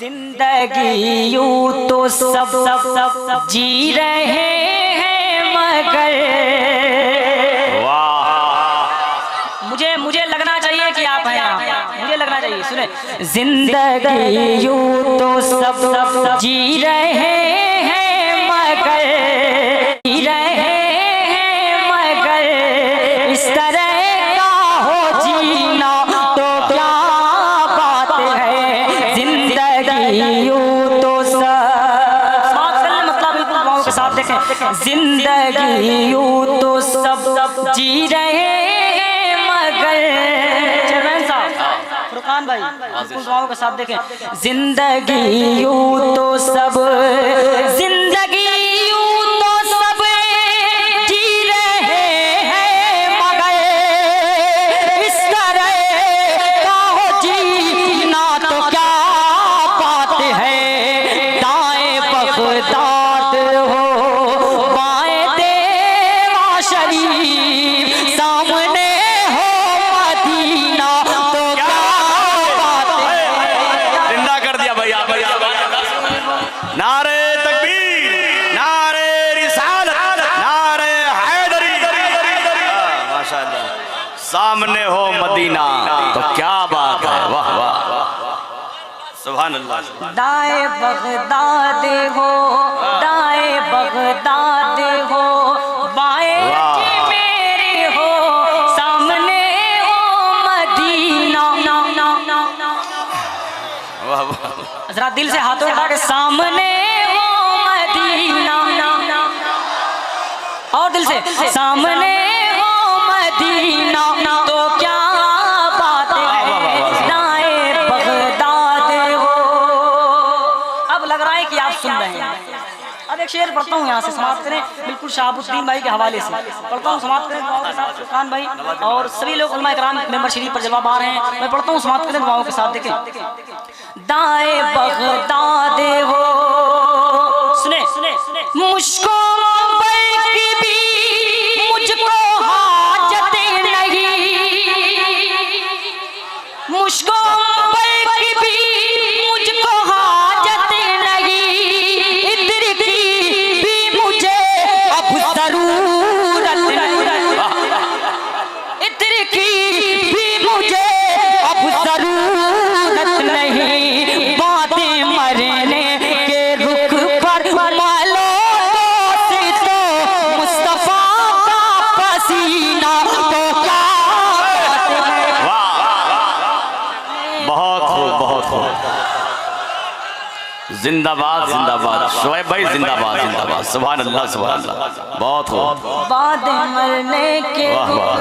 जिंदगी यूं तो सब जी रहे हैं मगर मुझे लगना चाहिए कि आप हैं यहाँ, मुझे लगना चाहिए। सुने, जिंदगी यूं तो सब जी रहे हैं मगर जी रहे हैं मगर इस तरह का हो जीना तो क्या बात है। जिंदगी यूं तो मतलब बिल्कुल के साथ देखें, जिंदगी यूं तो सब जी रहे फुरकान भाई दुआओं के साथ देखें, जिंदगी यूं तो सब जिंदगी यूं तो सब जी रहे हैं मगर इस तरह का हो जीना तो क्या बात है। दाएं बगदाद हो बाएं देवा शरीफ सामने हो मदीना तो नारे तकबीर, नारे रिसालत, नारे हैदरी, माशाअल्लाह, सामने हो मदीना तो क्या बात है। वाह वाह, सुभान अल्लाह। दाएं बगदाद हो दाएं बगदाद हो बाएं मेरे हो सामने हो मदीना। वाह वाह, जरा दिल से हाथों उठा के सामने हो मदीना, और दिल से सामने हो मदीना तो क्या बात है। दाएं बगदाद हो। अब लग रहा है कि आप सुन रहे हैं। अब एक शेर पढ़ता हूँ यहाँ से, समाप्त करें बिल्कुल शहाबुद्दीन भाई के हवाले से पढ़ता हूँ, समाप्त करें दुआओं के साथ। फुरकान भाई और सभी लोग उलमा इकराम मेंबर शरीफ पर जलवा पा रहे हैं, मैं पढ़ता हूँ, समाप्त करें दुआओं के साथ। देखें, दाएं बगदाद हो, सुने मुझको की भी मुझको हाजत नहीं, मुझको की भी मुझको हाजत नहीं, इत्र की भी मुझे अब जरूरत नहीं, इत्र की भी मुझे अब जरूरत नहीं। बातें मरने के रुख पर मालो तो मुस्तफा का पसीना तो क्या बात है। बहुत खूब, बहुत खूब, जिंदाबाद जिंदाबाद, शोएब भाई जिंदाबाद जिंदाबाद, सुभान अल्लाह सुभान अल्लाह, बहुत खूब। बातें मरने के रुख,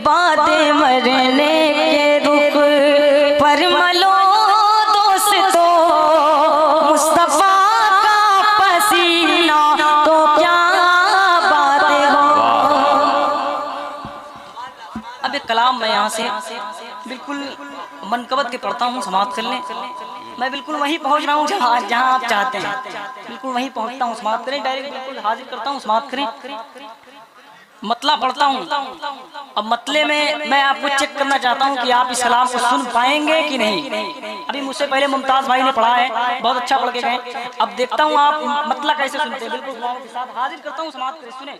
बातें मरने के रुख पर मलो दोस्तों मुस्तफा का पसीना तो क्या बात हो। अब एक कलाम मैं यहाँ से बिल्कुल मनकबत के पढ़ता हूँ, समाप्त कर लें। मैं बिल्कुल वहीं पहुँच रहा हूँ जहाँ आप चाहते हैं, बिल्कुल वहीं पहुँचता हूँ, समाप्त करें। डायरेक्ट बिल्कुल हाजिर करता हूँ, समाप्त करें। मतला पढ़ता हूँ। अब मतले में मैं आपको चेक करना चाहता हूँ कि आप इस कलाम को सुन पाएंगे कि नहीं। अभी मुझसे पहले मुमताज भाई ने पढ़ा है, बहुत अच्छा पढ़ के गए। अब देखता हूँ आप मतला कैसे सुनते हैं। बिल्कुल हाजिर करता हूँ, समाप्त करें, सुने।